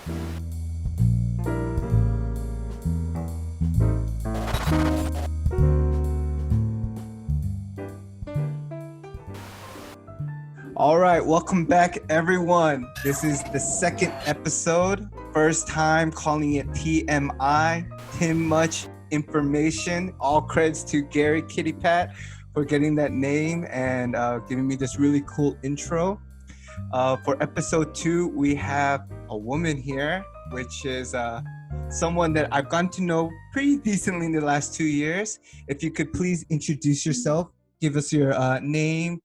All right, welcome back, everyone. This is the second episode. First time calling it TMI, Too Much Information. All credits to Gary Kitty Pat for getting that name and giving me this really cool intro. For episode 2, we have a woman here, which is someone that I've gotten to know pretty decently in the last 2 years. If you could please introduce yourself, give us your name,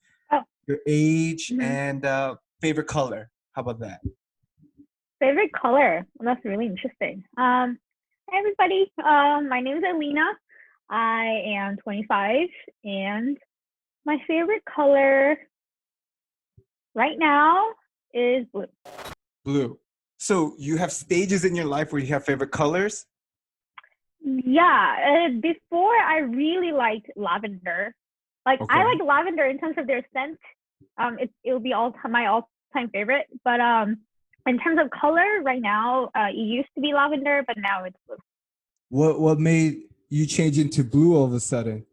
your age, and favorite color. How about that? Favorite color? Well, that's really interesting. Hi, everybody. My name is Elina. I am 25, and my favorite color right now is blue. Blue. So you have stages in your life where you have favorite colors? Yeah. Before, I really liked lavender. Like, okay. I like lavender in terms of their scent. It'll be my all-time favorite. But in terms of color, right now, it used to be lavender, but now it's blue. What made you change into blue all of a sudden?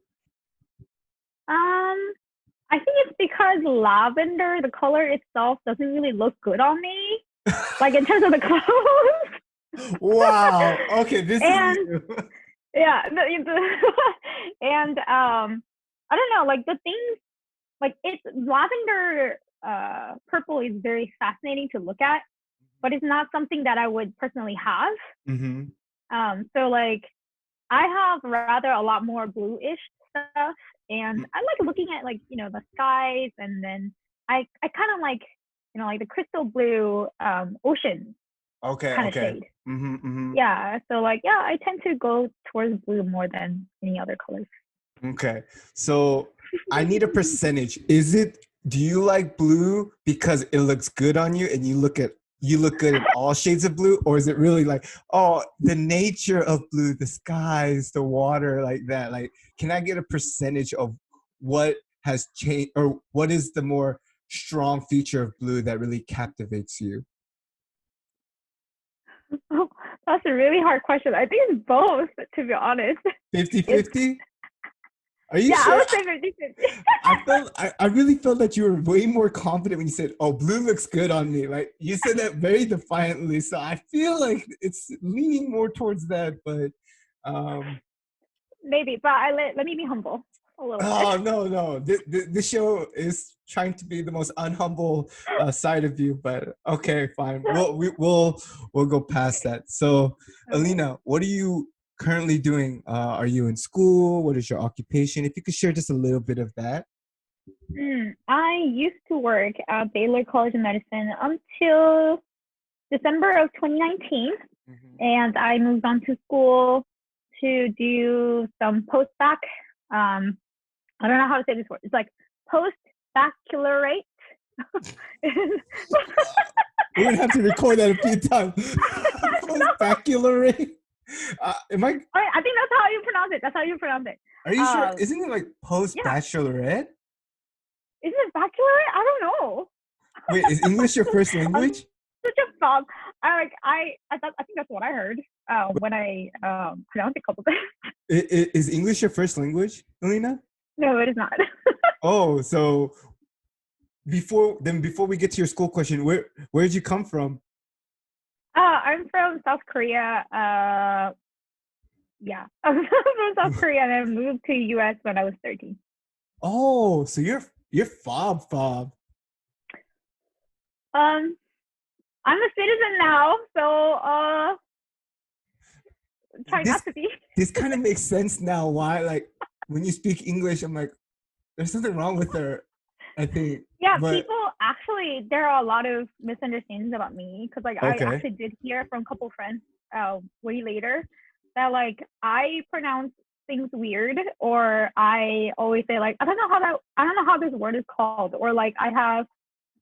I think it's because lavender, the color itself, doesn't really look good on me. Like in terms of the clothes. Wow. Okay, this is new. Yeah. And I don't know, like the things, like it's lavender purple is very fascinating to look at, but it's not something that I would personally have. Mm-hmm. So like I have rather a lot more bluish stuff, and I like looking at like, you know, the skies, and then I kind of like, you know, like the crystal blue ocean kind of shade. Mm-hmm, mm-hmm. Yeah, so like, yeah, I tend to go towards blue more than any other colors. Okay, so I need a percentage. Do you like blue because it looks good on you and you look good in all shades of blue, or is it really like, oh, the nature of blue, the skies, the water, like that? Like, can I get a percentage of what has changed, or what is the more strong feature of blue that really captivates you? Oh, that's a really hard question. I think it's both, to be honest. 50-50? Are you sure? I would say 50-50. I really felt that you were way more confident when you said, oh, blue looks good on me. Like, you said that very defiantly. So I feel like it's leaning more towards that, but maybe, but let me be humble a little bit. Oh, no. This show is trying to be the most unhumble side of you, but okay, fine. We'll go past that. So, okay. Elina, what are you currently doing? Are you in school? What is your occupation? If you could share just a little bit of that. I used to work at Baylor College of Medicine until December of 2019, and I moved on to school to do some post-bac. I don't know how to say this word. It's like post-baccalaureate. We're gonna have to record that a few times. Post-baccalaureate. I think that's how you pronounce it. Are you sure? Isn't it like post-bachelorette? Isn't it baccalaureate? I don't know. Wait, is English your first language? Such a fob. I think that's what I heard when I pronounced it a couple times. Is English your first language, Elina? No, it is not. Oh, so before we get to your school question, where did you come from? I'm from South Korea. I'm from South Korea, and I moved to US when I was 13. Oh, so you're fob. I'm a citizen now, so try not to be. This kind of makes sense now. Why, like, when you speak English, I'm like, there's something wrong with her, I think. Yeah, people actually, there are a lot of misunderstandings about me, because like I actually did hear from a couple friends way later that like I pronounce things weird, or I always say like I don't know how this word is called, or like I have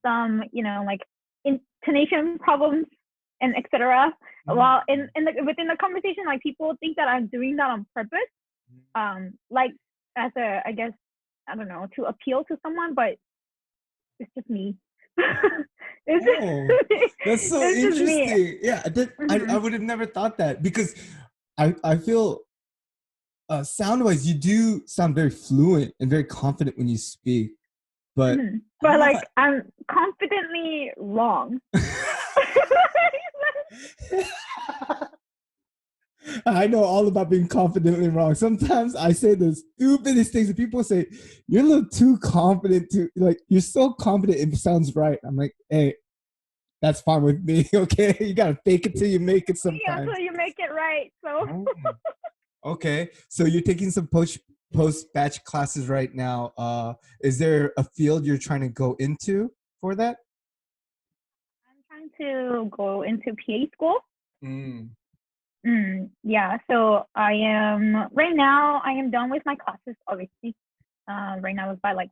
some, you know, like intonation problems and etc. While within the conversation, like people think that I'm doing that on purpose, like as a, I guess, I don't know, to appeal to someone, but it's just me. It's Oh, that's so it's just me. interesting. Yeah, I Mhm. would have never thought that because I feel sound wise you do sound very fluent and very confident when you speak, but I But don't know like I'm confidently wrong. I know all about being confidently wrong. Sometimes I say the stupidest things and people say, you're a little too confident to like you're so confident it sounds right. I'm like, hey, that's fine with me. Okay. You gotta fake it till you make it Yeah, so sometimes. you make it right. So Oh, okay. So you're taking some post batch classes right now. Is there a field you're trying to go into for that? I'm trying to go into PA school. Mm. Yeah, so I am right now. I am done with my classes, obviously. Right now is by like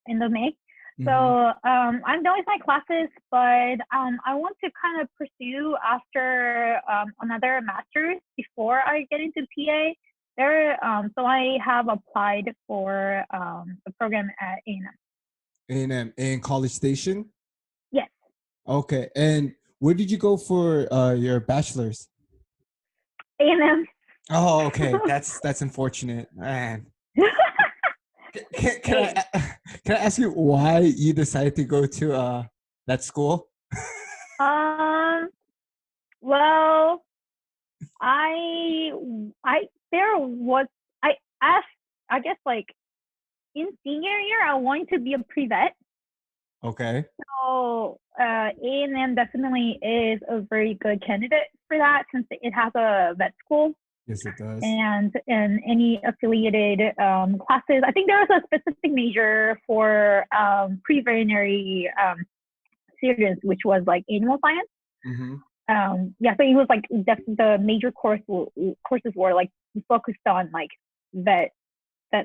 end of May. So Mm-hmm. I'm done with my classes, but I want to kind of pursue after another master's before I get into PA. So I have applied for the program at A&M. In College Station. Yes, Okay. And where did you go for your bachelor's? A&M. Oh, okay. That's unfortunate, man. Can Hey, can I ask you why you decided to go to that school? um, well, I I there was I asked, I guess, like in senior year I wanted to be a pre-vet. Okay. So A&M definitely is a very good candidate for that since it has a vet school Yes, it does. and any affiliated classes. I think there was a specific major for pre-veterinary students, which was like animal science. Mm-hmm. Yeah, so it was like the major courses were like focused on like vet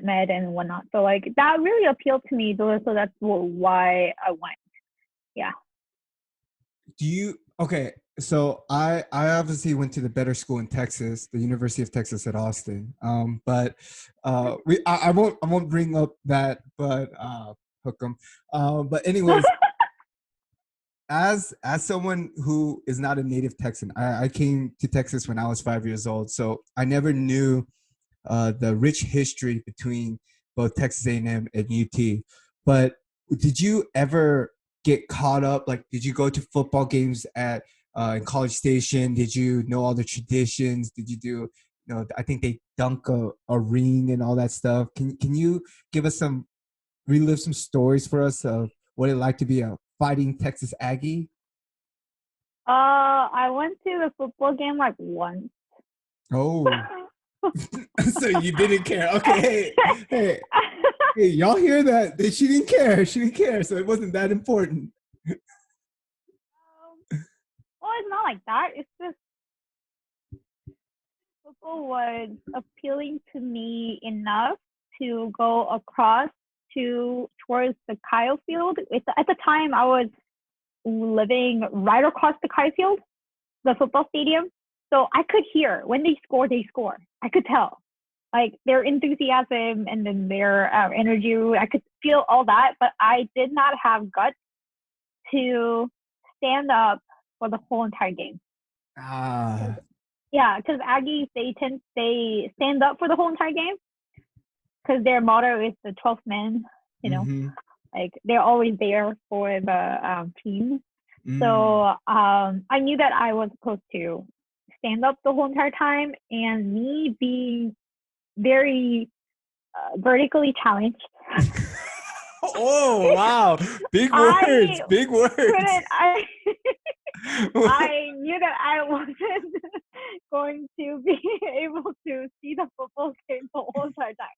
med and whatnot. So like that really appealed to me. So that's why I went. Yeah. Do you okay? So I obviously went to the better school in Texas, the University of Texas at Austin. But I won't bring up that, but hook 'em. But anyways, as someone who is not a native Texan, I came to Texas when I was 5 years old, so I never knew the rich history between both Texas A&M and UT. But did you ever get caught up? Like, did you go to football games at in College Station? Did you know all the traditions? Did you do? You know, I think they dunk a ring and all that stuff. Can you give us some relive some stories for us of what it like to be a fighting Texas Aggie? I went to the football game like once. Oh, so you didn't care. Okay, hey, hey, y'all hear that? She didn't care. She didn't care. So it wasn't that important. Well, it's not like that. It's just football was appealing to me enough to go across to towards the Kyle Field. At the time I was living right across the Kyle Field, the football stadium. So I could hear when they score, they score. I could tell like their enthusiasm and then their energy. I could feel all that, but I did not have guts to stand up for the whole entire game. Ah. Yeah, because Aggies they stand up for the whole entire game because their motto is the 12th man. You know, Mm-hmm. like they're always there for the team. Mm. So I knew that I was supposed to stand up the whole entire time, and me being very vertically challenged, Oh wow! Big words. I Big words. couldn't. I knew that I wasn't going to be able to see the football game the whole entire time.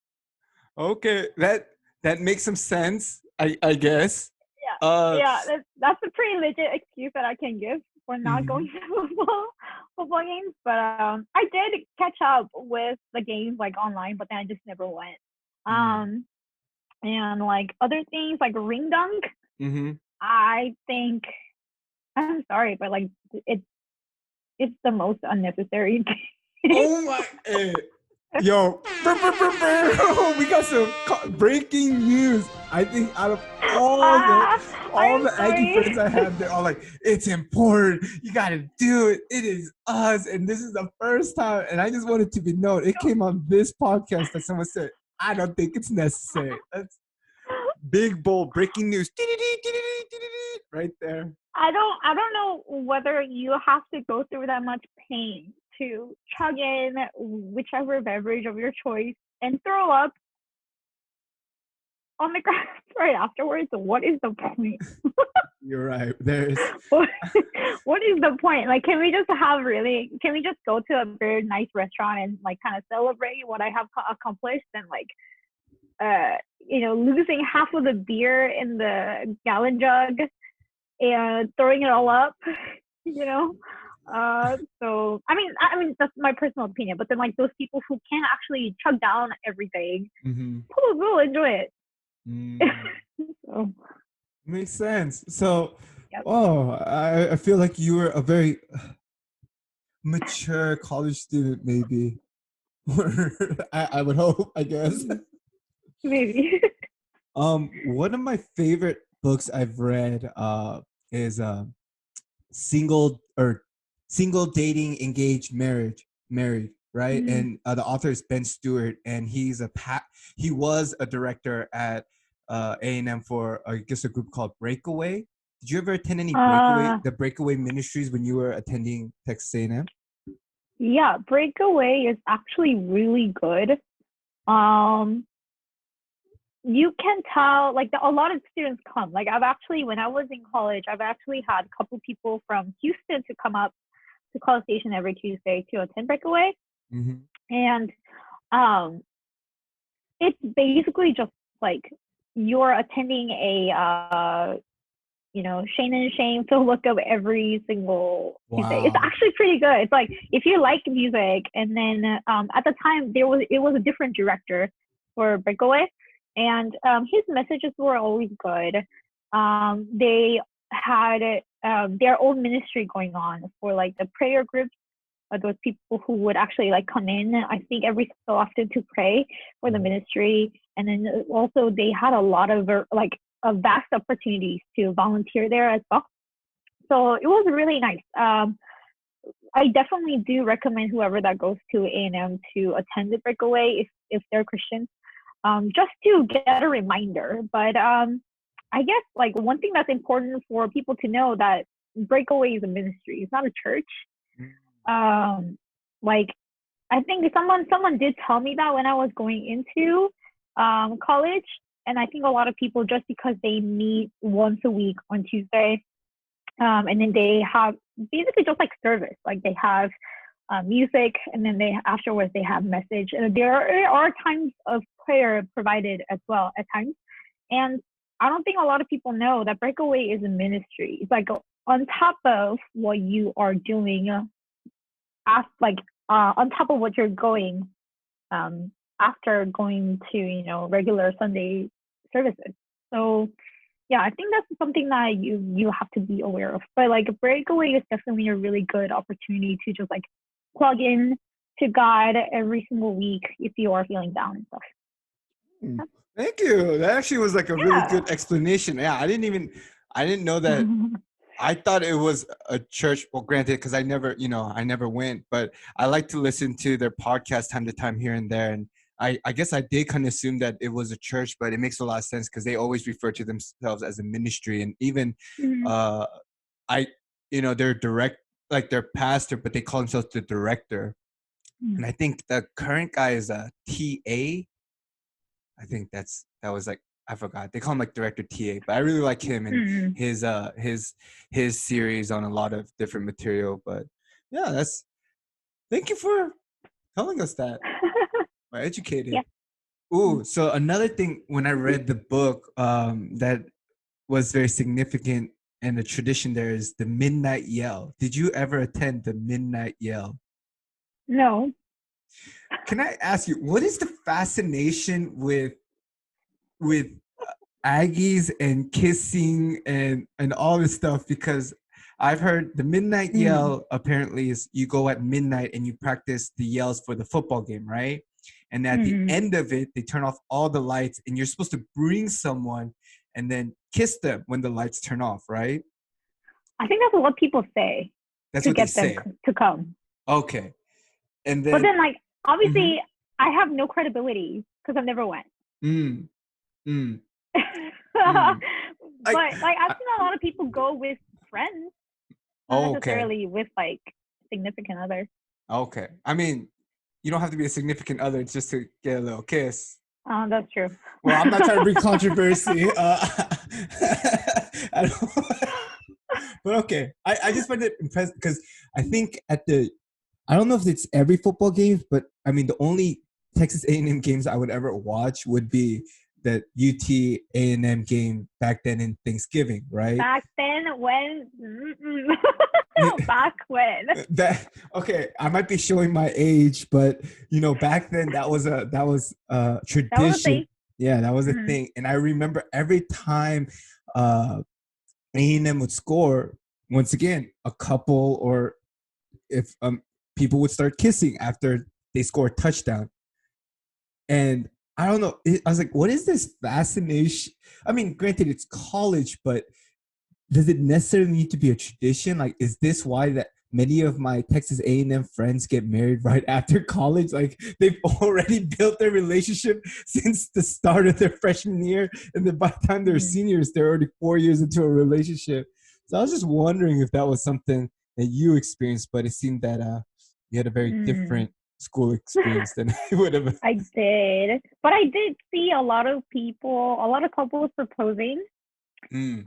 Okay, that makes some sense. I guess. Yeah, yeah, that's a pretty legit excuse that I can give for not going Mhm. to football games. But I did catch up with the games like online, but then I just never went. Mm. And like other things like ring dunk, Mm-hmm. I think I'm sorry, but like it's the most unnecessary thing. Oh my! Yo, we got some breaking news. I think out of all I'm the Aggie sorry. friends I have, they're all like, "It's important. You got to do it. It is us." And this is the first time. And I just wanted to be known. It came on this podcast that someone said, "I don't think it's necessary." That's big, bold, breaking news. Right there. I don't know whether you have to go through that much pain to chug in whichever beverage of your choice and throw up on the grass right afterwards. What is the point? You're right. There's what, what is the point? Like, can we just go to a very nice restaurant and like kind of celebrate what I have accomplished and like, losing half of the beer in the gallon jug and throwing it all up, you know? So I mean that's my personal opinion, but then like those people who can't actually chug down everything, will enjoy it. So makes sense. So, yep. I feel like you were a very mature college student, maybe. I would hope, I guess. Maybe. One of my favorite books I've read is single dating engaged married, right? And the author is Ben Stewart, and he was a director at A&M for I guess a group called Breakaway. Did you ever attend any Breakaway Ministries when you were attending Texas A&M? Yeah, Breakaway is actually really good. You can tell, like, a lot of students come. Like, when I was in college, I've actually had a couple people from Houston to come up to College Station every Tuesday to attend Breakaway. And it's basically just like you're attending a, Shane and Shane Phil look up every single Tuesday. It's actually pretty good. It's like, if you like music, and then at the time, it was a different director for Breakaway. And his messages were always good. They had their own ministry going on for like the prayer groups. Those people who would actually like come in, I think every so often to pray for the ministry. And then also they had a lot of vast opportunities to volunteer there as well. So it was really nice. I definitely do recommend whoever that goes to A&M to attend the Breakaway if they're Christians. Just to get a reminder. But I guess like one thing that's important for people to know that Breakaway is a ministry. It's not a church. Like I think someone did tell me that when I was going into college, and I think a lot of people, just because they meet once a week on Tuesday, and then they have basically just like service, like they have music, and then afterwards they have message. And there are times of prayer provided as well at times. And I don't think a lot of people know that Breakaway is a ministry. It's like on top of what you are doing, on top of what you're going after going to regular Sunday services. So yeah, I think that's something that you have to be aware of. But like Breakaway is definitely a really good opportunity to just like plug in to God every single week if you are feeling down and stuff. Thank you. That actually was like a really good explanation. Yeah, I didn't know that. I thought it was a church. Well, granted, because I never went, but I like to listen to their podcast time to time here and there. And I guess I did kind of assume that it was a church, but it makes a lot of sense because they always refer to themselves as a ministry. And even they're direct, like their pastor, but they call themselves the director. And I think the current guy is a TA. I think that was like, I forgot. They call him like Director TA, but I really like him and his series on a lot of different material. But yeah, thank you for telling us that. We're educated. Yeah. Ooh, so another thing when I read the book that was very significant, and the tradition there is the midnight yell. Did you ever attend the midnight yell? No. Can I ask you, what is the fascination with Aggies and kissing and all this stuff? Because I've heard the midnight yell apparently is you go at midnight and you practice the yells for the football game, right? And at the end of it, they turn off all the lights, and you're supposed to bring someone and then kiss them when the lights turn off, right? I think that's what people say That's to what they get them say. to come. Okay. And then, But then, like, obviously, I have no credibility because I've never went. mm, mm, But like, I've seen a lot of people go with friends, not necessarily with like significant others. Okay. I mean, you don't have to be a significant other just to get a little kiss. That's true. Well, I'm not trying to bring controversy. But okay. I just find it impressive because I think I don't know if it's every football game, but I mean, the only Texas A&M games I would ever watch would be the UT A&M game back then in Thanksgiving, right? Back then when? Back when? Okay, I might be showing my age, but back then that was a tradition. That was a thing. Yeah, that was a thing. And I remember every time A&M would score, once again, a couple or if people would start kissing after they score a touchdown. And I don't know. I was like, what is this fascination? I mean, granted, it's college, but does it necessarily need to be a tradition? Like, is this why that many of my Texas A&M friends get married right after college? Like, they've already built their relationship since the start of their freshman year. And then by the time they're seniors, they're already 4 years into a relationship. So I was just wondering if that was something that you experienced, but it seemed that you had a very different school experience than I would have. I did. But I did see a lot of couples proposing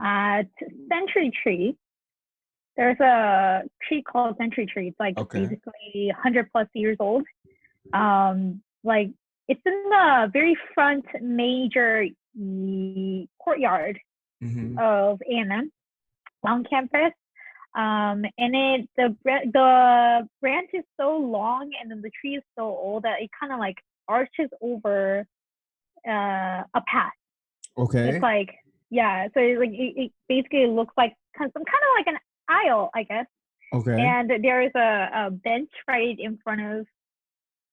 at Century Tree. There's a tree called Century Tree. It's like basically 100 plus years old. Like it's in the very front major courtyard of A&M on campus. And the branch is so long and then the tree is so old that it kind of like arches over a path. Okay. It's like, yeah, so it basically looks like some kind of like an aisle, I guess. Okay. And there is a bench right in front of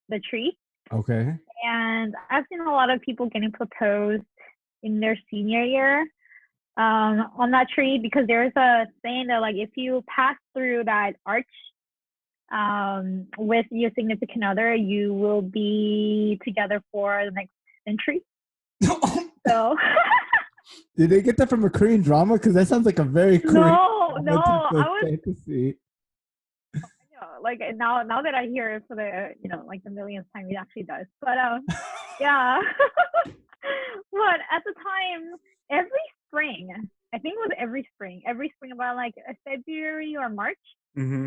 the tree. Okay. And I've seen a lot of people getting proposed in their senior year on that tree, because there's a saying that like if you pass through that arch with your significant other, you will be together for the next century. So did they get that from a Korean drama? Because that sounds like a very Korean fantasy. Like now that I hear it for the like the millionth time, it actually does. But yeah. But at the time, every spring about like February or March,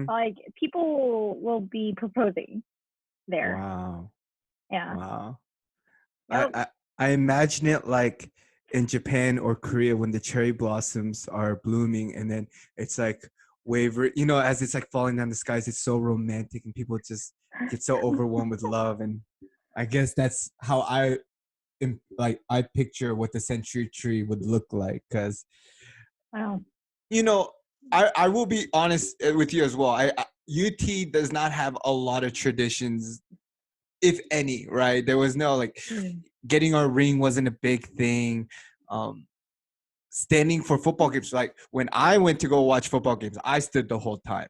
like people will be proposing there. Wow. Yeah. Wow. I imagine it like in Japan or Korea when the cherry blossoms are blooming and then it's like waver, as it's like falling down the skies. It's so romantic and people just get so overwhelmed with love. And I guess that's how I picture what the Century Tree would look like. Because, I will be honest with you as well. UT does not have a lot of traditions, if any, right? There was no like getting our ring wasn't a big thing. Standing for football games, like when I went to go watch football games, I stood the whole time,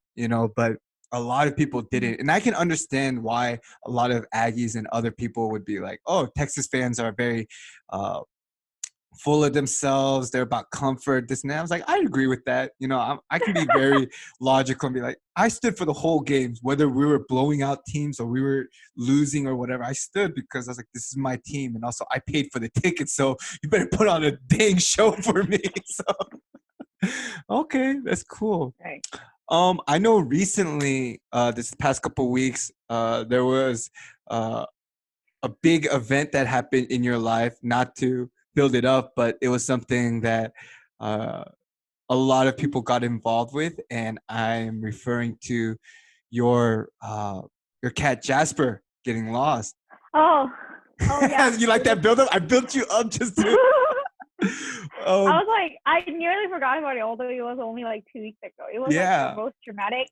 but a lot of people didn't. And I can understand why a lot of Aggies and other people would be like, oh, Texas fans are very full of themselves. They're about comfort, this and that. I was like, I agree with that. I can be very logical and be like, I stood for the whole games, whether we were blowing out teams or we were losing or whatever. I stood because I was like, this is my team. And also I paid for the ticket. So you better put on a dang show for me. So, okay, that's cool. Right. I know recently, this past couple of weeks, there was a big event that happened in your life, not to build it up, but it was something that a lot of people got involved with, and I'm referring to your cat Jasper getting lost. Oh yeah. You like that build up? I built you up just to. I was like, I nearly forgot about it, although it was only like 2 weeks ago. It was like the most dramatic.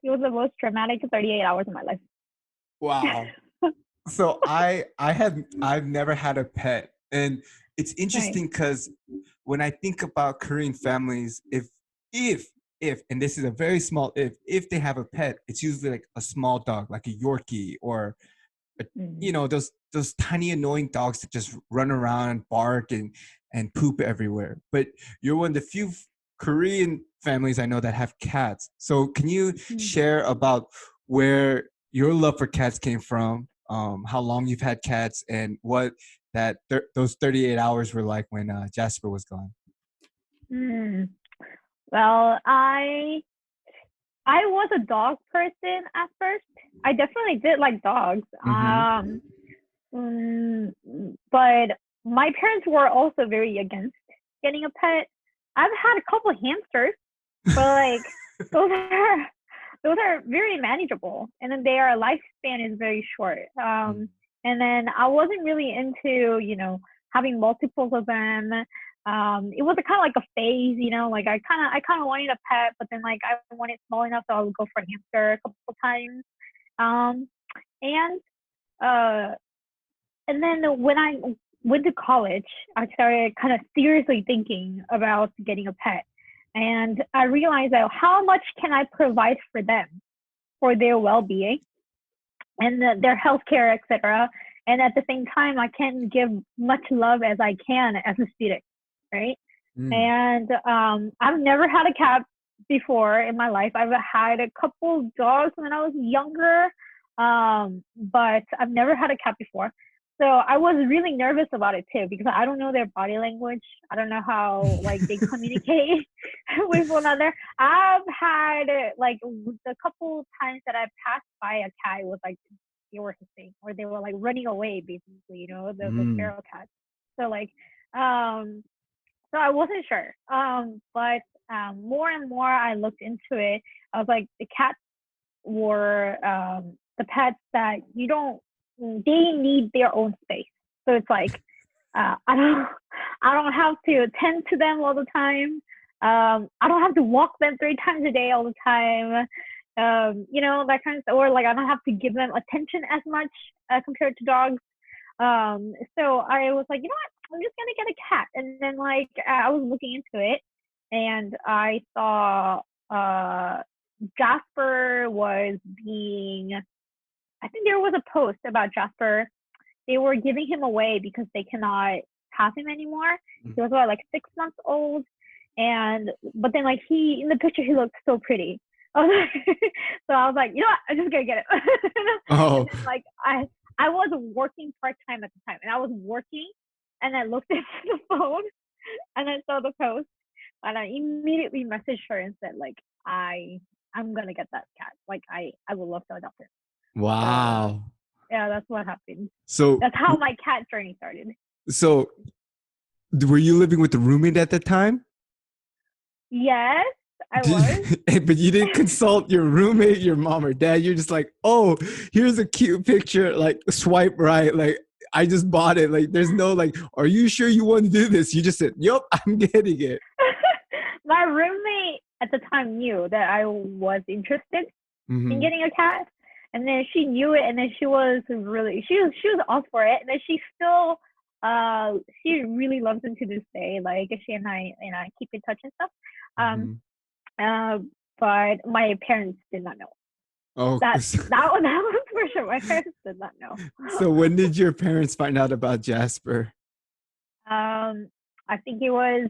It was the most dramatic 38 hours of my life. Wow. So I've never had a pet, and it's Right. interesting because when I think about Korean families, if and this is a very small if they have a pet, it's usually like a small dog, like a Yorkie, or Mm. those tiny annoying dogs that just run around and bark and poop everywhere. But you're one of the few Korean families I know that have cats. So can you Mm. share about where your love for cats came from, how long you've had cats, and what those 38 hours were like when Jasper was gone? Mm. Well, I was a dog person at first. I definitely did like dogs. Mm-hmm. Mm, but my parents were also very against getting a pet. I've had a couple hamsters, but like those are those are very manageable, and then their lifespan is very short. And then I wasn't really into having multiples of them. It was a kind of like a phase, like I kind of wanted a pet, but then like I wanted small enough, so I would go for a hamster a couple times. Um, and uh, and then when I went to college, I started kind of seriously thinking about getting a pet. And I realized that how much can I provide for them, for their well-being and their healthcare, etc. And at the same time, I can't give much love as I can as a student, right? Mm. And I've never had a cat before in my life. I've had a couple dogs when I was younger, but I've never had a cat before. So I was really nervous about it too because I don't know their body language. I don't know how like they communicate with one another. I've had like the couple times that I passed by a cat, it was like they were hissing or they were like running away, basically. The Mm. feral cats. So like, um, so I wasn't sure. But more and more I looked into it. I was like, the cats were the pets that you don't. They need their own space. So it's like I don't I don't have to attend to them all the time. I don't have to walk them 3 times a day all the time. That kind of stuff. Or like I don't have to give them attention as much compared to dogs. So I was like, you know what? I'm just gonna get a cat. And then like I was looking into it, and I saw Jasper was being. I think there was a post about Jasper. They were giving him away because they cannot have him anymore. He was about like 6 months old, and but then like he in the picture he looked so pretty. So I was like, you know what? I'm just gonna get it. And Oh, then like I was working part time at the time, and I was working, and I looked at the phone, and I saw the post, and I immediately messaged her and said like I'm gonna get that cat. Like I would love to adopt it. So wow. yeah, that's what happened. So That's how my cat journey started. so were you living with the roommate at the time? Yes, I was. But you didn't consult your roommate, your mom or dad. You're just like, oh, here's a cute picture. Like, swipe right. Like, I just bought it. Like, there's no like, are you sure you want to do this? You just said, yup, I'm getting it. My roommate at the time knew that I was interested in Mm-hmm. getting a cat, and then she knew it, and then she was all for it, and then she really loves him to this day. Like she and I keep in touch and stuff. Um, Mm-hmm. uh, but my parents did not know Oh, that was for sure. My parents did not know. so when did your parents find out about Jasper? I think it was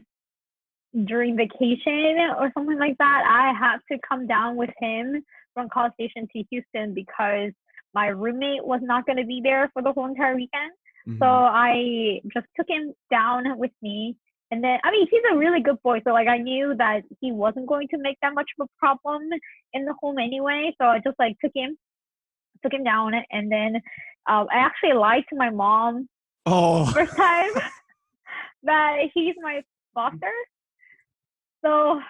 during vacation or something like that. I had to come down with him from College Station to Houston because my roommate was not going to be there for the whole entire weekend. So Mm-hmm. I just took him down with me. And then, I mean, he's a really good boy. So, like, I knew that he wasn't going to make that much of a problem in the home anyway. So I just, like, took him down. And then I actually lied to my mom Oh. first time that he's my foster. So,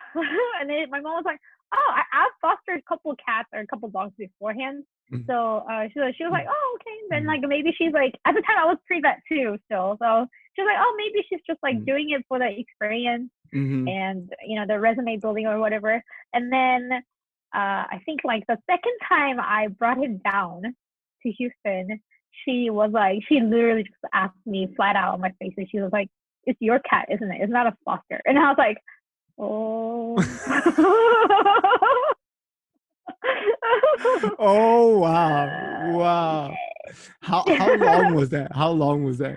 and then my mom was like, "Oh, I've fostered a couple cats or a couple dogs beforehand." So she was like, "Oh, okay." Then like maybe she's like at the time I was pre-vet too still, so she was like, "Oh, maybe she's just like doing it for the experience Mm-hmm. and the resume building or whatever." And then I think like the second time I brought him down to Houston, she literally just asked me flat out on my face, and she was like, "It's your cat, isn't it? It's not a foster." And I was like, "Oh." Oh wow. How long was that? How long was that?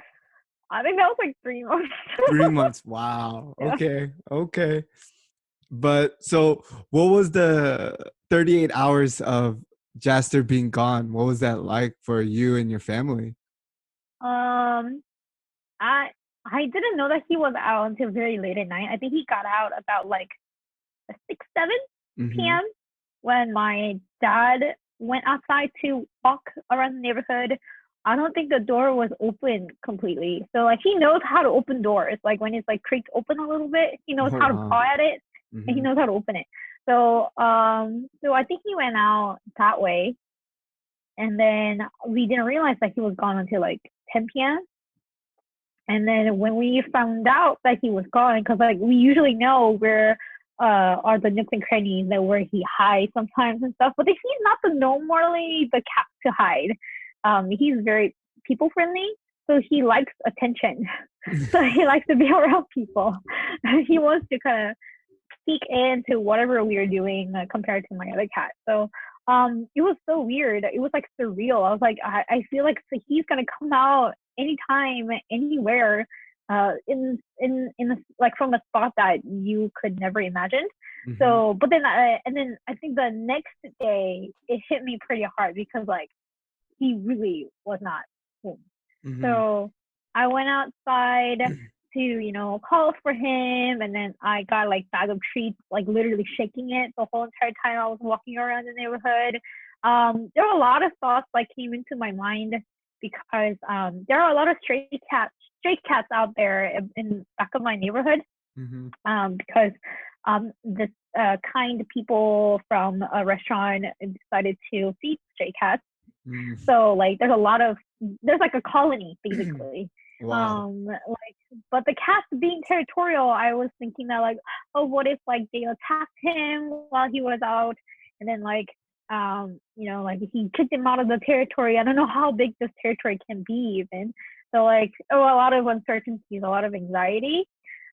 I think that was like 3 months. 3 months. Wow. Yeah. Okay. But so what was the 38 hours of Jasper being gone? What was that like for you and your family? Um, I I didn't know that he was out until very late at night. I think he got out about like 6, 7 Mm-hmm. p.m. when my dad went outside to walk around the neighborhood. I don't think the door was open completely. So like he knows how to open doors. Like when it's like creaked open a little bit, he knows Oh how to wow. paw at it and he Mm-hmm. knows how to open it. So I think he went out that way, and then we didn't realize that he was gone until like 10 p.m. And then when we found out that he was gone, because like we usually know where are the nooks and crannies that where he hides sometimes and stuff, but he's not normally the cat to hide. He's very people friendly, so he likes attention. So he likes to be around people. He wants to kind of peek into whatever we were doing compared to my other cat. So it was so weird. It was like surreal. I was like, I feel like he's gonna come out anytime, anywhere, like from a spot that you could never imagine. Mm-hmm. So, but then and then I think the next day it hit me pretty hard because like he really was not home. Mm-hmm. So I went outside to, call for him, and then I got like bag of treats, like literally shaking it the whole entire time I was walking around the neighborhood. There were a lot of thoughts that came into my mind because there are a lot of stray cats out there in back of my neighborhood. Mm-hmm. Because this kind people from a restaurant decided to feed stray cats. Mm-hmm. So like there's like a colony basically. Wow. But the cats being territorial, I was thinking that like, oh, what if like they attacked him while he was out, and then like like he kicked him out of the territory. I don't know how big this territory can be even. So like, a lot of uncertainties, a lot of anxiety.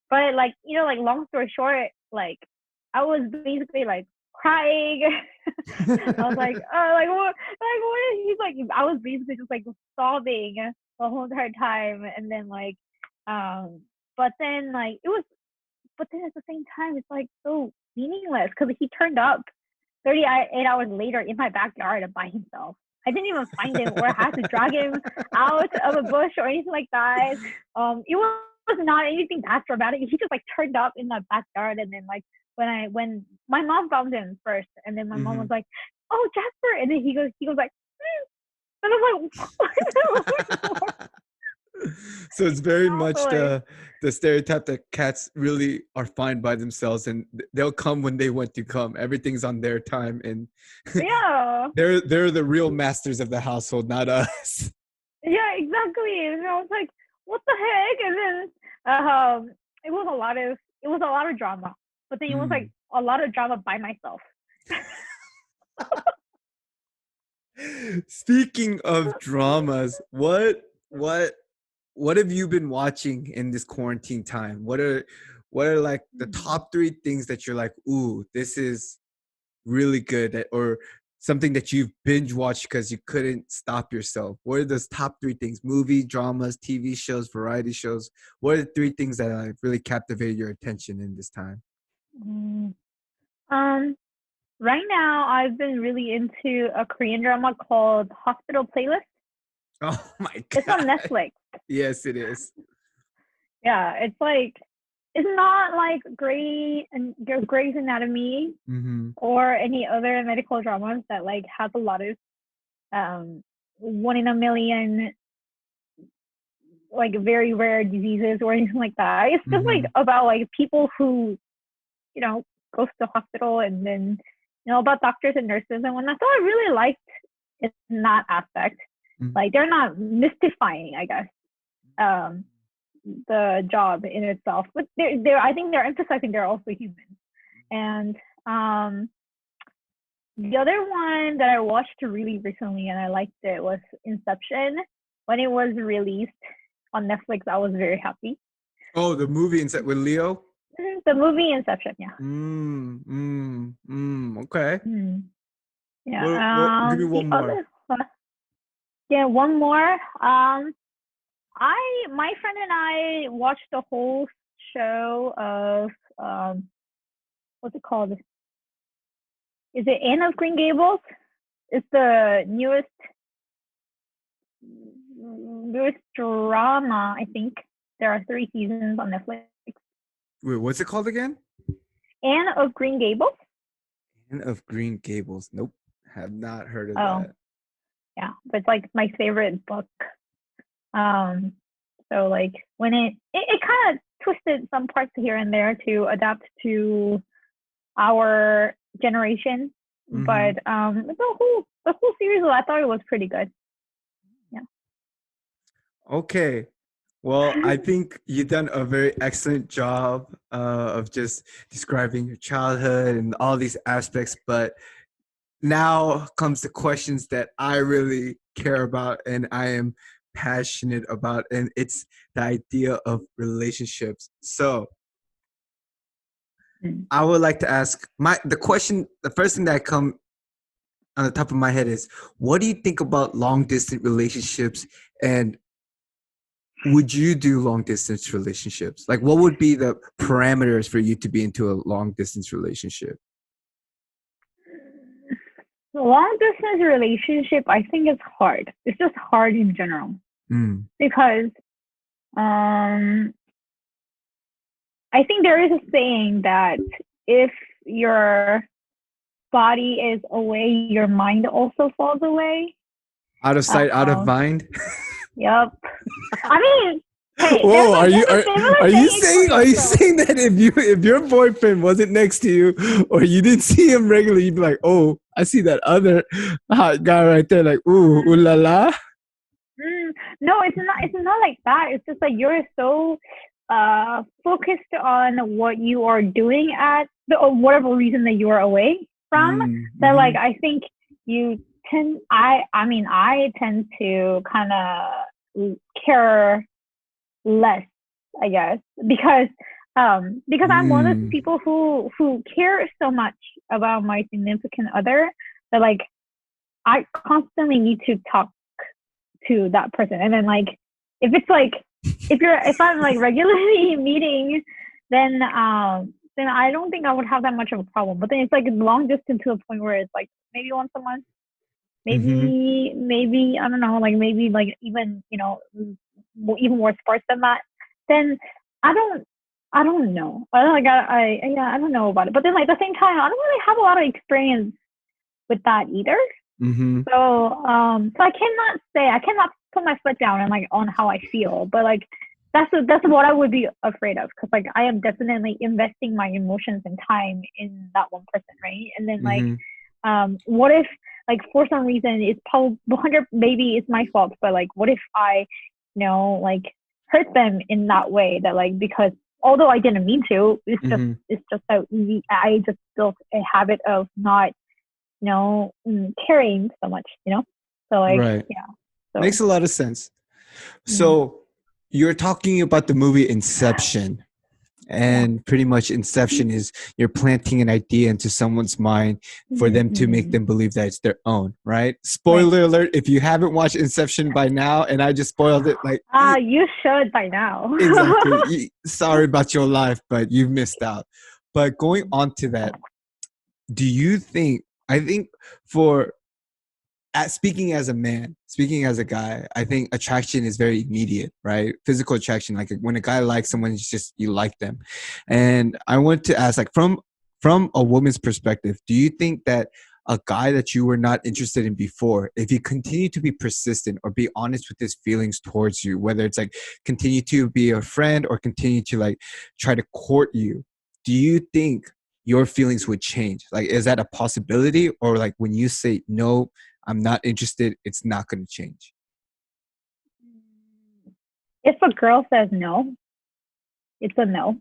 But like, like long story short, like I was basically like crying. I was like, oh, what? He's like, I was basically just like sobbing the whole entire time, and then like, but then like but then at the same time, it's like so meaningless because he turned up 38 hours later in my backyard by himself. I didn't even find him or I had to drag him out of a bush or anything like that. It was not anything that dramatic. He just like turned up in my backyard, and then like when my mom found him first, and then my mom Mm-hmm. was like, "Oh, Jasper," and then he goes like, and I'm like, "What?" So it's very Also much like, the stereotype that cats really are fine by themselves and they'll come when they want to come. Everything's on their time and yeah, they're the real masters of the household, not us. yeah, exactly. And I was like, "What the heck?" And then it was a lot of drama, but then it was like Mm. a lot of drama by myself. Speaking of dramas, what have you been watching in this quarantine time? What are like the top three things that you're like, ooh, this is really good or something that you've binge watched because you couldn't stop yourself? What are those top three things? Movie, dramas, TV shows, variety shows. What are the three things that really captivated your attention in this time? Mm. Um, right now I've been really into a Korean drama called Hospital Playlist. Oh my It's on god. Netflix. Yes, it is. Yeah, it's like it's not like Grey's Anatomy Mm-hmm. or any other medical dramas that like have a lot of um 1 in a million like very rare diseases or anything like that. It's just like Mm-hmm. about like people who goes to the hospital, and then about doctors and nurses and whatnot. So I really liked it in that aspect. Like they're not mystifying, I guess, um, the job in itself, but they're I think they're emphasizing they're also human. And The other one that I watched really recently and I liked it was Inception. When it was released on Netflix, I was very happy. Oh, the movie with Leo? The movie Inception, yeah. Okay. Yeah. Give me one more. One more. My friend and I watched the whole show of what's it called? Is it Anne of Green Gables? It's the newest drama, I think. There are 3 seasons on Netflix. Wait, what's it called again? Anne of Green Gables. Anne of Green Gables. Nope, have not heard of that. Yeah, but it's like my favorite book. So like when it kind of twisted some parts here and there to adapt to our generation, but the whole series, I thought it was pretty good. Yeah. Okay. Well, I think you've done a very excellent job of just describing your childhood and all these aspects. But now comes the questions that I really care about and I am passionate about, and it's the idea of relationships. So I would like to ask the first thing that come on the top of my head is, what do you think about long distance relationships, and would you do long distance relationships? Like, what would be the parameters for you to be into a long distance relationship? The long distance relationship, I think it's hard. It's just hard in general because I think there is a saying that if your body is away, your mind also falls away. Out of sight, out of mind. Yep. I mean, hey, whoa, are you saying that if your boyfriend wasn't next to you or you didn't see him regularly, you'd be like, oh, I see that other hot guy right there, like, ooh la la? No, it's not like that. It's just like you're so focused on what you are doing or whatever reason that you are away from that like I think you tend I tend to kind of care less, I guess, because I'm one of those people who care so much about my significant other that like I constantly need to talk to that person. And then like if I'm like regularly meeting, then I don't think I would have that much of a problem. But then it's like long distance to a point where it's like maybe once a month, maybe I don't know, like maybe like even even more sparse than that. Then I don't know. I don't know about it. But then like at the same time, I don't really have a lot of experience with that either. So I cannot put my foot down and like on how I feel, but like that's what I would be afraid of, because like I am definitely investing my emotions and time in that one person, right? And then like what if like for some reason it's probably 100 maybe it's my fault, but like what if I like hurt them in that way that like, because although I didn't mean to, it's just that I just built a habit of not caring so much, so like right. So. Makes a lot of sense. So you're talking about the movie Inception, and pretty much Inception is you're planting an idea into someone's mind for them to make them believe that it's their own, right? Spoiler alert, if you haven't watched Inception by now and I just spoiled it, like you should by now. Exactly. Sorry about your life, but you've missed out. But going on to that, do you think, I think speaking as a man, speaking as a guy, I think attraction is very immediate, right? Physical attraction, like when a guy likes someone, it's just you like them. And I want to ask, like from a woman's perspective, do you think that a guy that you were not interested in before, if he continued to be persistent or be honest with his feelings towards you, whether it's like continue to be a friend or continue to like try to court you, do you think your feelings would change? Like, is that a possibility? Or like when you say no, I'm not interested, it's not going to change? If a girl says no, it's a no.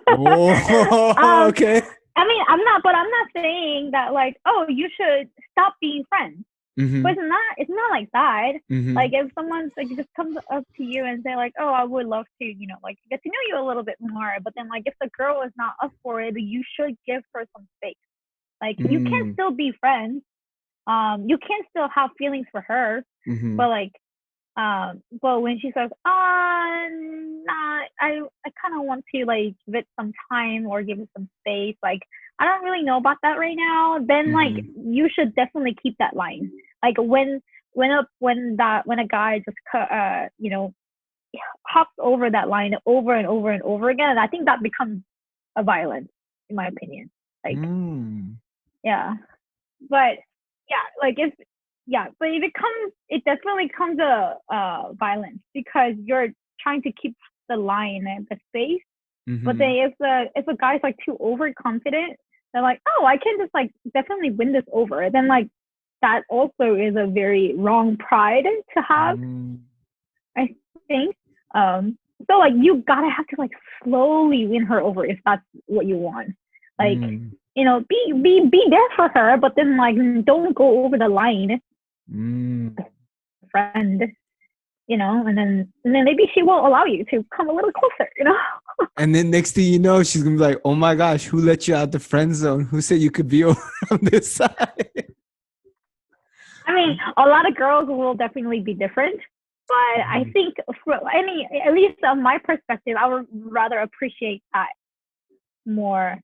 Oh, okay. I mean, I'm not but I'm not saying that like, oh, you should stop being friends. Mm-hmm. But it's not like that. Mm-hmm. Like if someone's like just comes up to you and say like, oh, I would love to, like get to know you a little bit more. But then like if the girl is not up for it, you should give her some space. Like you can still be friends. You can still have feelings for her. Mm-hmm. But like, but when she says, nah, I kind of want to like give it some time or give it some space. Like I don't really know about that right now. Then like you should definitely keep that line. Like when a guy just hops over that line over and over and over again, I think that becomes a violence, in my opinion. Like yeah, but yeah, like but it definitely comes a violence because you're trying to keep the line and the space. But then if a guy's like too overconfident, they're like, oh, I can just like definitely win this over. Then like that also is a very wrong pride to have, I think. So like you gotta have to like slowly win her over if that's what you want. Like be there for her, but then like don't go over the line. Friend, and then maybe she will allow you to come a little closer, And then next thing you know, she's gonna be like, oh my gosh, who let you out the friend zone? Who said you could be over on this side? I mean, a lot of girls will definitely be different, but I think at least on my perspective, I would rather appreciate that more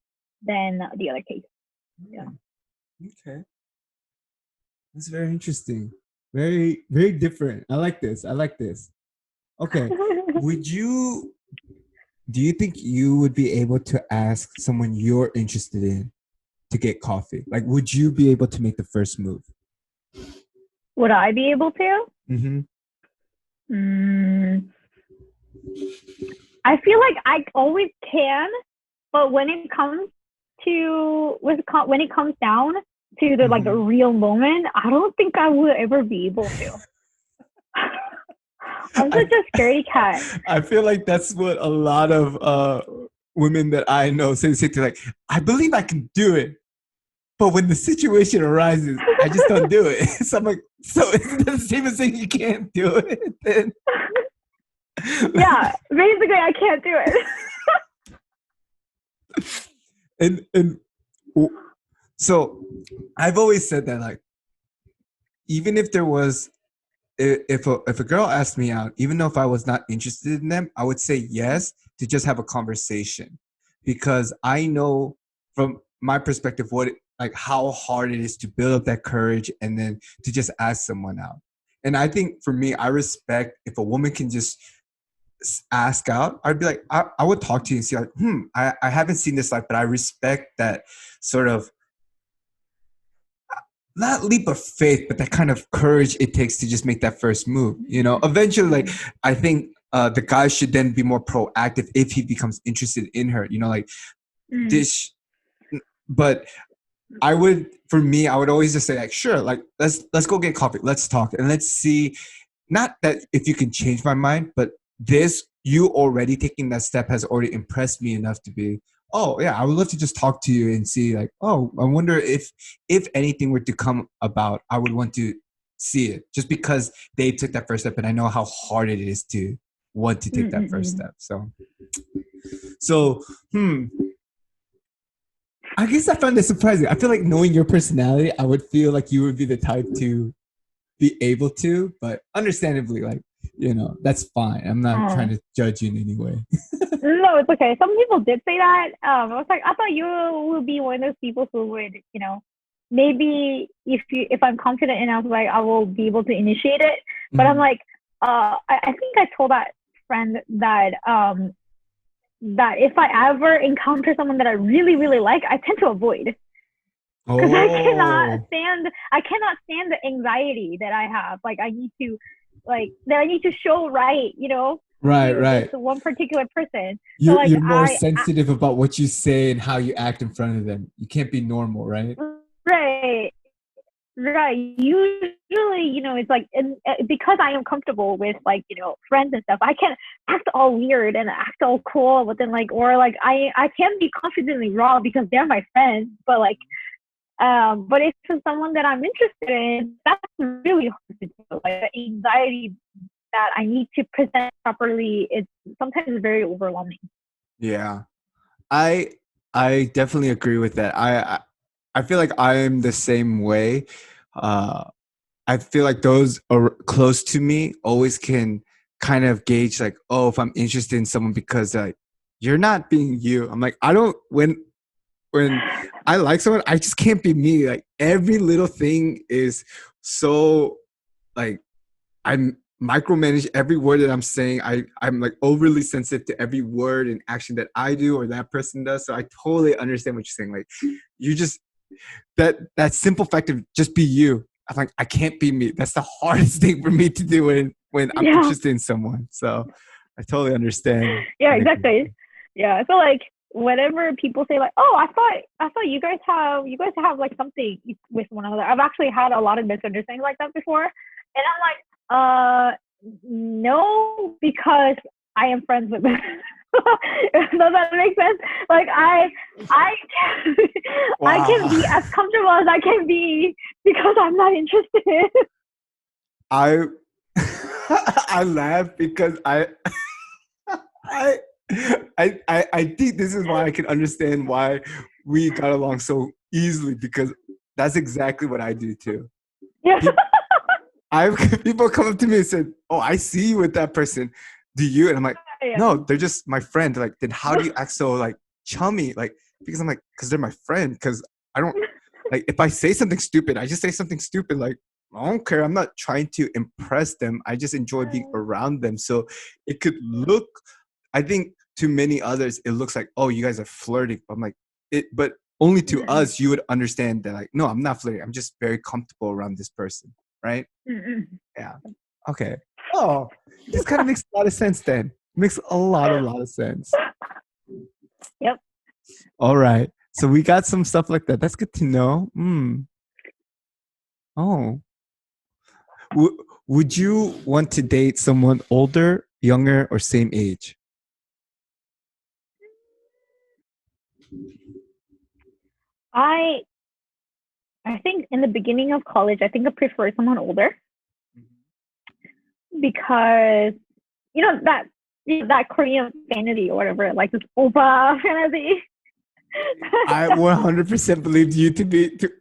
than the other case. Yeah. Okay. That's very interesting. Very, very different. I like this. Okay. Do you think you would be able to ask someone you're interested in to get coffee? Like, would you be able to make the first move? Would I be able to? I feel like I always can, but when it comes down to the like a real moment, I don't think I would ever be able to. I'm such a scaredy cat. I feel like that's what a lot of women that I know say to like, I believe I can do it, but when the situation arises, I just don't do it. So I'm like, so it's the same as saying you can't do it then? Yeah, basically I can't do it. And so I've always said that, like, even if there was, if a girl asked me out, even though if I was not interested in them, I would say yes to just have a conversation, because I know from my perspective how hard it is to build up that courage and then to just ask someone out. And I think for me, I respect if a woman can just ask out. I'd be like, I would talk to you and see like, I haven't seen this life, but I respect that sort of, not leap of faith, but that kind of courage it takes to just make that first move. Eventually, like, I think the guy should then be more proactive if he becomes interested in her, this. But I would always just say like, sure, like let's go get coffee, let's talk, and let's see. Not that if you can change my mind, but you already taking that step has already impressed me enough to be, oh yeah, I would love to just talk to you and see like, oh, I wonder if anything were to come about, I would want to see it, just because they took that first step and I know how hard it is to want to take that first step. So I guess I found this surprising. I feel like knowing your personality, I would feel like you would be the type to be able to, but understandably, like, that's fine. I'm not trying to judge you in any way. No, it's okay. Some people did say that. I was like, I thought you would be one of those people who would, maybe if I'm confident enough, like I will be able to initiate it. But I'm like, I think I told that friend that that if I ever encounter someone that I really, really like, I tend to avoid. Because I cannot stand the anxiety that I have. Like I need to show right, Right. to one particular person. You're more sensitive about what you say and how you act in front of them. You can't be normal, right? Right. Right. Usually, it's like because I am comfortable with like, friends and stuff, I can act all weird and act all cool, but then like or like I can be confidently wrong because they're my friends, but like but if it's someone that I'm interested in, that's really hard to do. Like the anxiety that I need to present properly is sometimes very overwhelming. Yeah. I definitely agree with that. I feel like I'm the same way. Uh, I feel like those are close to me always can kind of gauge like, oh, if I'm interested in someone because you're not being you. I'm like, I don't when I like someone, I just can't be me. Like every little thing is so like I'm micromanage every word that I'm saying. I'm like overly sensitive to every word and action that I do or that person does. So I totally understand what you're saying. Like you just that simple fact of just be you. I'm like I can't be me. That's the hardest thing for me to do when I'm Yeah. interested in someone. So I totally understand. Yeah, exactly. Yeah. So like whenever people say like, "Oh, I thought you guys have like something with one another." I've actually had a lot of misunderstandings like that before, and I'm like, no, because I am friends with them. Does that make sense? Like I I can be as comfortable as I can be because I'm not interested. I I laugh because I I think this is why I can understand why we got along so easily because that's exactly what I do too. Yeah. I people come up to me and said, "Oh, I see you with that person. Do you?" And I'm like, Yeah. "No, they're just my friend." They're like, then how do you act so like chummy? Like because I'm like, because they're my friend. Because I don't like if I say something stupid, I just say something stupid. Like I don't care. I'm not trying to impress them. I just enjoy being around them. So it could look. I think to many others, it looks like, oh, you guys are flirting. I'm like, but only to us, you would understand that, like, no, I'm not flirting. I'm just very comfortable around this person, right? Yeah. Okay. Oh, this kind of makes a lot of sense then. Makes a lot of sense. Yep. All right. So we got some stuff like that. That's good to know. Oh. Would you want to date someone older, younger, or same age? I I think in the beginning of college, I think I prefer someone older because that Korean fantasy or whatever, like this oppa fantasy. I 100% believe you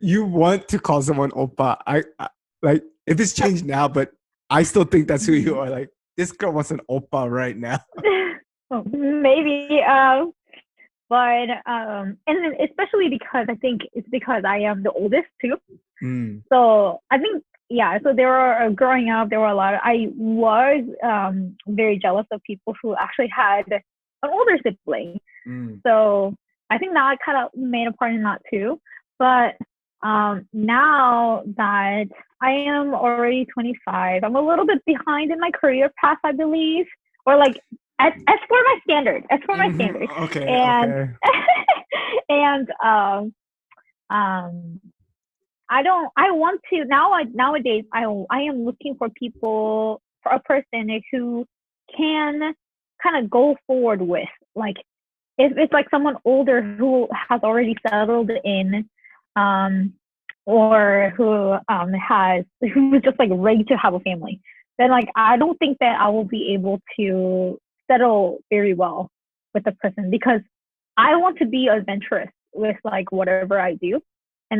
you want to call someone oppa. I like if it's changed now, but I still think that's who you are. Like this girl wants an oppa right now. Maybe, but and then especially because I think it's because I am the oldest too. So I think so there were growing up there were a lot of I was very jealous of people who actually had an older sibling. So I think that kind of made a part in that too. But now that I am already 25, I'm a little bit behind in my career path, I believe, or like as for my standard, Okay. and Okay. and um I want to nowadays I am looking for a person who can kind of go forward with, like if it's like someone older who has already settled in, or who's just like ready to have a family, then like I don't think that I will be able to settle very well with a person because I want to be adventurous with like whatever I do. I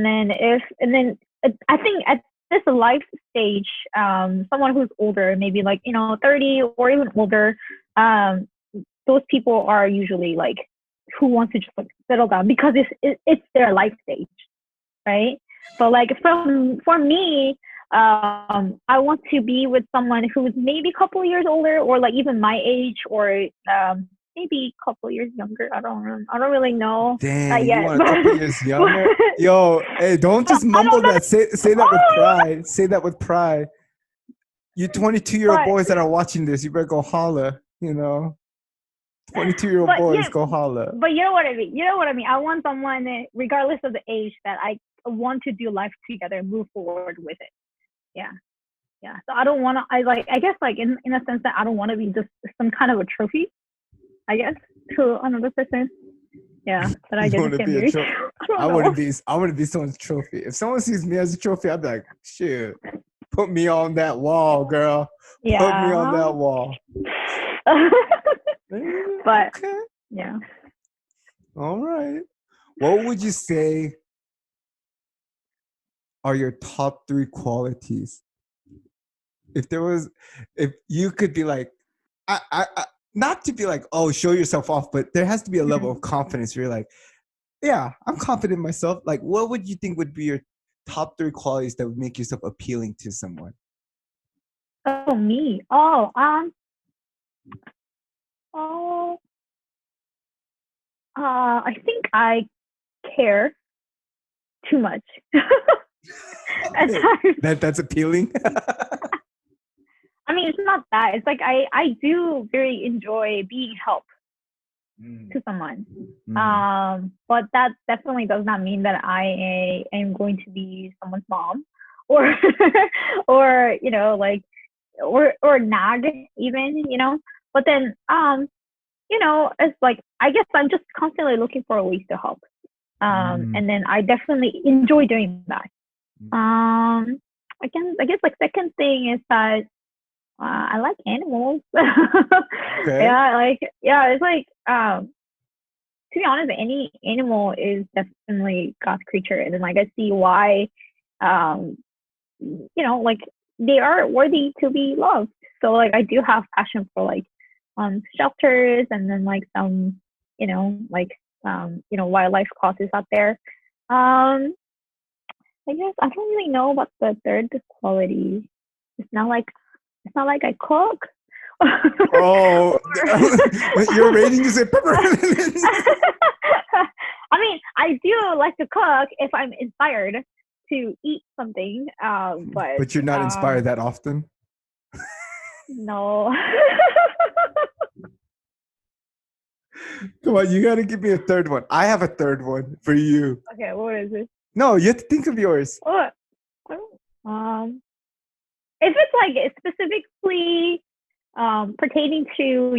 think at this life stage, someone who's older, maybe like 30 or even older, those people are usually like who want to just like settle down because it's their life stage, right? But like for me, I want to be with someone who's maybe a couple of years older or like even my age or maybe a couple of years younger. I don't really know that Dang, you yet. want a couple years younger? Yo, hey, don't just I mumble don't know. that. Say that with pride. Say that with pride. You 22-year-old But boys that are watching this, you better go holla. 22-year-old boys, yeah, go holla. but you know what I mean. I want someone, regardless of the age, that want to do life together and move forward with it. Yeah. Yeah. So I don't want to, I guess like in a sense that I don't want to be just some kind of a trophy, I guess, to another person. Yeah. That I You want didn't to get be a married. trophy? I don't know. I want to be someone's trophy. If someone sees me as a trophy, I'd be like, shit, put me on that wall, girl. Put me on that wall. But okay. yeah. All right. What would you say are your top 3 qualities? If you could be like, I not to be like, oh, show yourself off, but there has to be a level of confidence where you're like, yeah, I'm confident in myself. Like, what would you think would be your top 3 qualities that would make yourself appealing to someone? Oh, me. Oh, I think I care too much. That's appealing. I mean, it's not that. It's like I do very enjoy being help to someone. But that definitely does not mean that I am going to be someone's mom or or like or nag even, But then it's like I guess I'm just constantly looking for ways to help. And then I definitely enjoy doing that. I guess like second thing is that I like animals. Okay. It's like to be honest, any animal is definitely God's creature, and then like I see why, like they are worthy to be loved. So like I do have passion for like shelters, and then like some wildlife causes out there. I guess I don't really know about the third quality. It's not like I cook. Oh, you're rating is it pepper? I mean, I do like to cook if I'm inspired to eat something. But you're not inspired that often. No. Come on, you gotta give me a third one. I have a third one for you. Okay, what is it? No, you have to think of yours. What? If it's like specifically pertaining to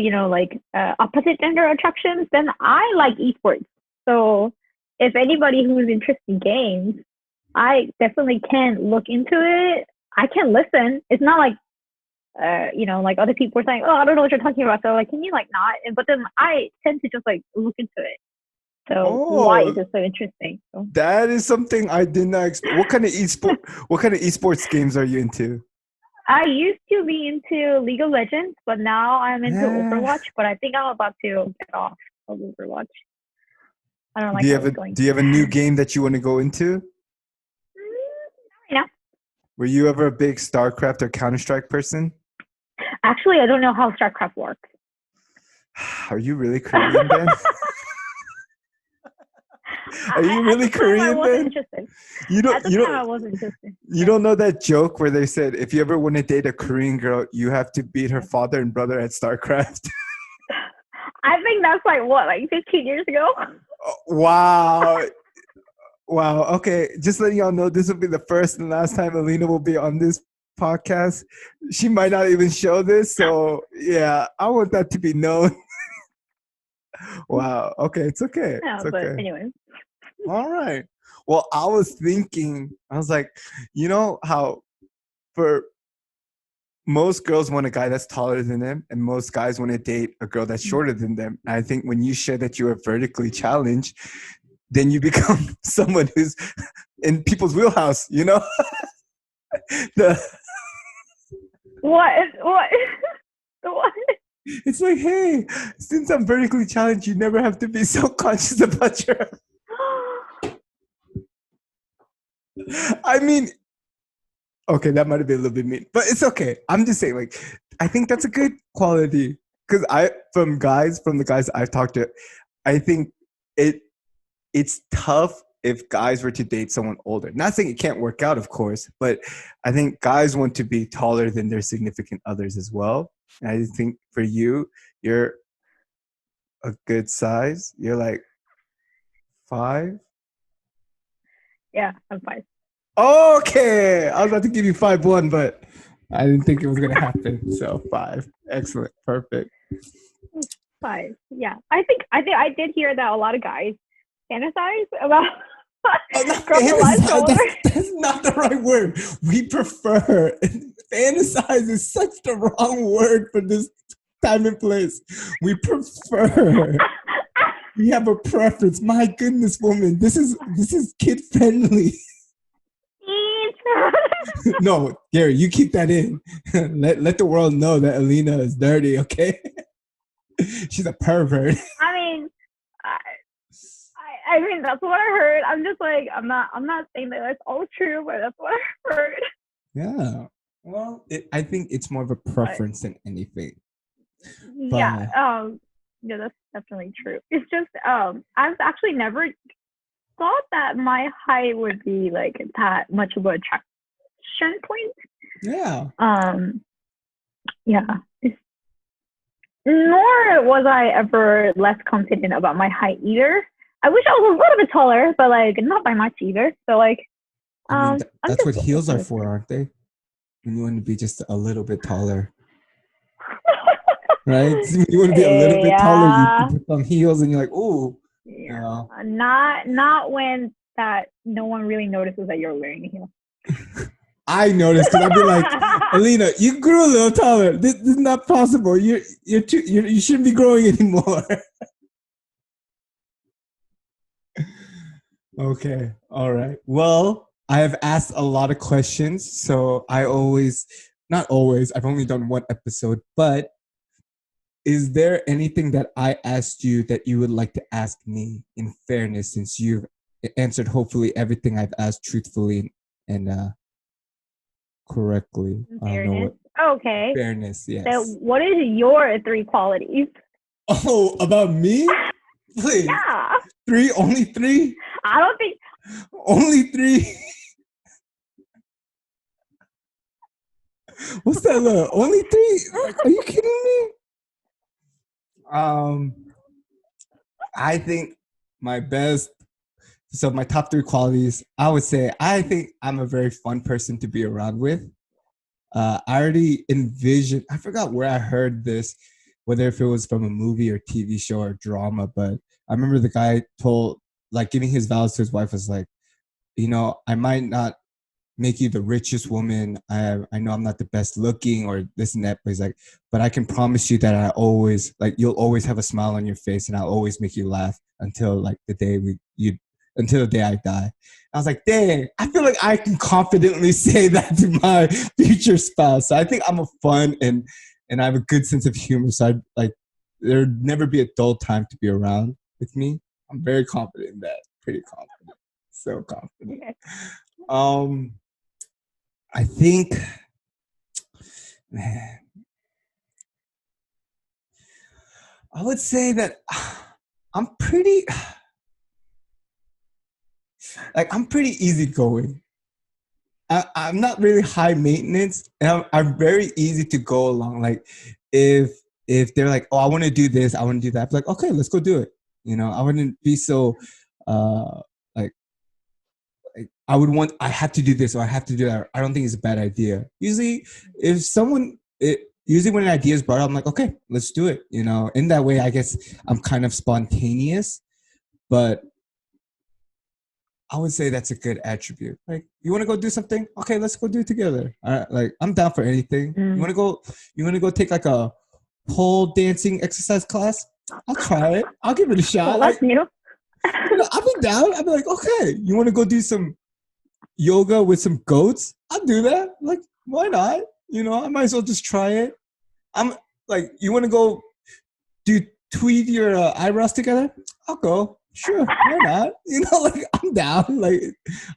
opposite gender attractions, then I like eSports. So if anybody who's interested in games, I definitely can look into it. I can listen. It's not like like other people are saying, oh, I don't know what you're talking about. So like, can you like not? But then I tend to just like look into it. So why is it so interesting? So. That is something I did not expect. What kind of esports games are you into? I used to be into League of Legends, but now I'm into Overwatch. But I think I'm about to get off of Overwatch. I don't like how it's going. Do you have a new game that you want to go into? Yeah. Were you ever a big StarCraft or Counter-Strike person? Actually, I don't know how StarCraft works. Are you really Korean then? Are you really Korean then? You don't know that joke where they said if you ever want to date a Korean girl, you have to beat her father and brother at StarCraft. I think that's like 15 years ago. Wow. Wow. Okay. Just letting y'all know, this will be the first and last time Elina will be on this podcast. She might not even show this. So yeah, I want that to be known. Wow. Okay. It's okay. Yeah, it's okay. But anyway. All right. Well, I was like, you know how for most girls want a guy that's taller than them, and most guys want to date a girl that's shorter than them. And I think when you share that you are vertically challenged, then you become someone who's in people's wheelhouse, What? What? It's like, hey, since I'm vertically challenged, you never have to be so conscious about your... I mean, okay, that might have been a little bit mean, but it's okay. I'm just saying, like, I think that's a good quality. Because from the guys I've talked to, I think it's tough if guys were to date someone older. Not saying it can't work out, of course, but I think guys want to be taller than their significant others as well. And I think for you, you're a good size. You're like 5. Yeah, I'm 5. Okay, I was about to give you 5'1", but I didn't think it was gonna happen. So 5, excellent, perfect. 5. Yeah, I did hear that a lot of guys fantasize about Oh, not girls a lot fantasize. taller. That's not the right word. We prefer. Fantasize is such the wrong word for this time and place. We prefer. We have a preference. My goodness, woman, this is kid friendly. No, Gary, you keep that in. Let the world know that Elina is dirty. Okay, she's a pervert. I mean, I mean that's what I heard. I'm just like I'm not saying that that's all true, but that's what I heard. Yeah. Well, I think it's more of a preference than anything. Yeah. But Yeah, that's definitely true. It's just I've actually never thought that my height would be like that much of an attraction point. yeah. Yeah. Nor was I ever less confident about my height either. I wish I was a little bit taller, but like not by much either. So like, I mean, that's what just heels are for, aren't they? When you want to be just a little bit taller, right? When you want to be a little bit taller, you put some heels, and you're like, ooh. Yeah. You know. Not when that no one really notices that you're wearing a heel. I noticed because I'd be like, Elina, you grew a little taller. This is not possible. You shouldn't be growing anymore. Okay. All right. Well, I have asked a lot of questions, so not always, I've only done one episode, but is there anything that I asked you that you would like to ask me in fairness, since you've answered hopefully everything I've asked truthfully and correctly? Fairness. Okay. Fairness, yes. So what is your 3 qualities? Oh, about me? Please. Yeah. 3? Only 3? I don't think. Only 3? What's that look? Only 3? Like, are you kidding me? I think my top 3 qualities, I would say, I think I'm a very fun person to be around with. I already envisioned, I forgot where I heard this, whether if it was from a movie or TV show or drama, but I remember the guy giving his vows to his wife was like, I might not make you the richest woman. I know I'm not the best looking or this and that, but he's like, but I can promise you that you'll always have a smile on your face and I'll always make you laugh until the day I die. I was like, dang, I feel like I can confidently say that to my future spouse. So I think I'm a fun and I have a good sense of humor. So there'd never be a dull time to be around with me. I'm very confident in that. Pretty confident. So confident. I think, man, I would say that I'm pretty easygoing. I'm not really high maintenance, and I'm very easy to go along. Like if they're like, oh, I want to do this, I want to do that, I'm like, okay, let's go do it. I wouldn't be so like I have to do this or I have to do that. I don't think it's a bad idea. Usually when an idea is brought up, I'm like, okay, let's do it. In that way, I guess I'm kind of spontaneous, but I would say that's a good attribute. Like, you want to go do something? Okay, let's go do it together. I'm down for anything. You want to go take like a pole dancing exercise class? I'll try it. I'll give it a shot. Well, that's new. I'll be down. I'll be like, okay, you want to go do some yoga with some goats? I'll do that. Like, why not? I might as well just try it. I'm like, you want to go tweed your eyebrows together? I'll go. Sure, why not? I'm down. Like,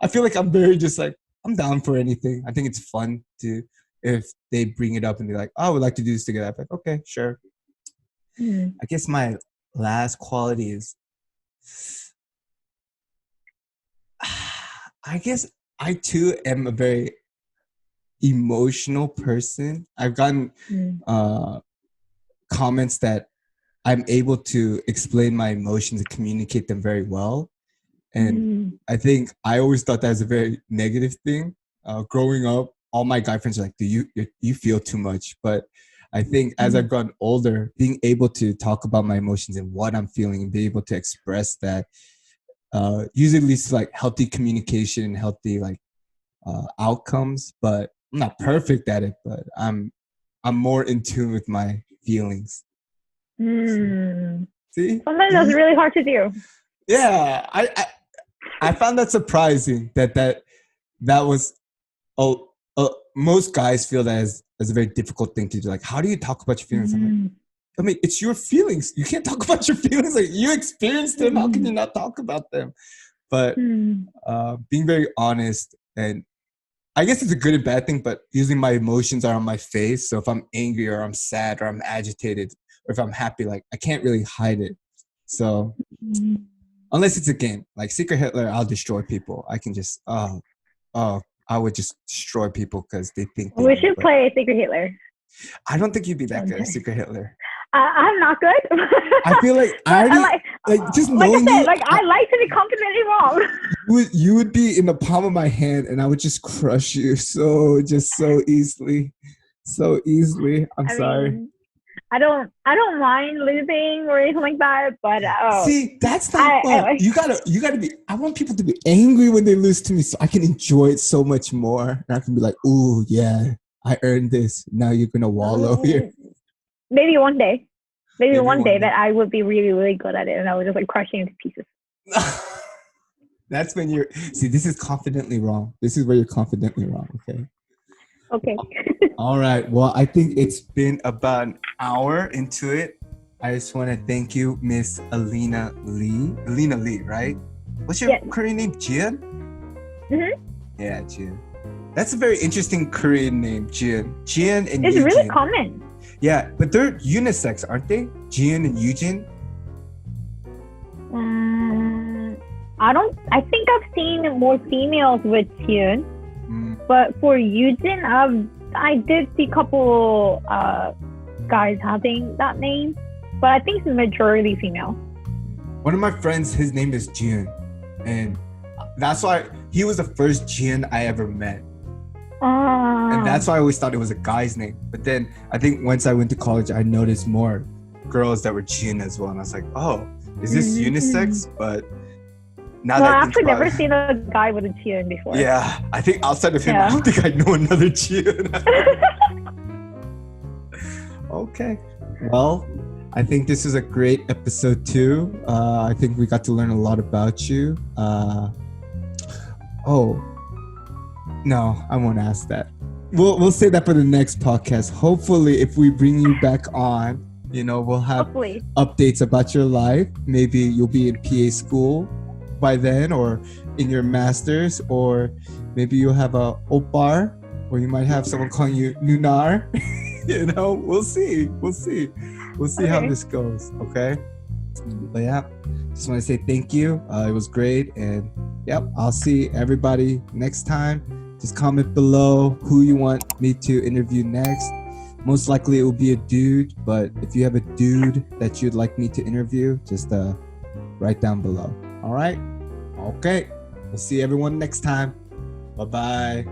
I feel like I'm very just like, I'm down for anything. I think it's fun if they bring it up and they're like, oh, we'd like to do this together. I'm like, okay, sure. I guess my last quality is, I guess I too am a very emotional person. I've gotten comments that I'm able to explain my emotions and communicate them very well. And I think I always thought that was a very negative thing. Growing up, all my guy friends are like, you feel too much. But I think as I've gotten older, being able to talk about my emotions and what I'm feeling and be able to express that usually leads to like healthy communication and healthy like outcomes. But I'm not perfect at it, but I'm more in tune with my feelings. See? Sometimes that's really hard to do. Yeah, I found that surprising that was most guys feel that as a very difficult thing to do. Like, how do you talk about your feelings? I'm like, I mean, it's your feelings. You can't talk about your feelings. Like, you experienced them. How can you not talk about them? But being very honest, and I guess it's a good and bad thing, but usually my emotions are on my face. So if I'm angry or I'm sad or I'm agitated or if I'm happy, like I can't really hide it. So unless it's a game, like Secret Hitler, I'll destroy people. I can just, I would just destroy people because they think we should play Secret Hitler. I don't think you'd be that good at Secret Hitler. I'm not good. I feel like I just knowing I said, you, I like to be confidently wrong. You would be in the palm of my hand, and I would just crush you so easily. I'm sorry. I don't mind losing or anything like that, but see, that's not fun. You gotta be. I want people to be angry when they lose to me, so I can enjoy it so much more. And I can be like, "Ooh, yeah, I earned this. Now you're gonna wallow here." Maybe one day. Maybe one day that I would be really, really good at it, and I would just like crush you into pieces. That's when you're. See, this is confidently wrong. This is where you're confidently wrong. Okay. Okay. All right. Well, I think it's been about an hour into it. I just want to thank you, Miss Elina Lee. Elina Lee, right? What's your Korean name? Jian? Mm-hmm. Yeah, Jian. That's a very interesting Korean name, Jian. Jian and it's Eugene. Really common. Yeah, but they're unisex, aren't they? Jian and Eugene? I think I've seen more females with Jian. But for Eugene, I did see a couple guys having that name, but I think it's majority female. One of my friends, his name is Jian, and that's why he was the first Jian I ever met. And that's why I always thought it was a guy's name. But then I think once I went to college, I noticed more girls that were Jian as well, and I was like, oh, is this unisex? But I've actually never seen a guy with a Jian before. Yeah, I think outside of him, I don't think I know another Jian. Okay. Well, I think this is a great episode too. I think we got to learn a lot about you. No, I won't ask that. We'll say that for the next podcast. Hopefully, if we bring you back on, we'll have updates about your life. Maybe you'll be in PA school by then, or in your master's, or maybe you'll have a opar, or you might have someone calling you Nunar. We'll see how this goes. Okay, but yeah, just want to say thank you. It was great, and I'll see everybody next time. Just comment below who you want me to interview next. Most likely it will be a dude, but if you have a dude that you'd like me to interview, just write down below. All right? Okay. We'll see everyone next time. Bye-bye.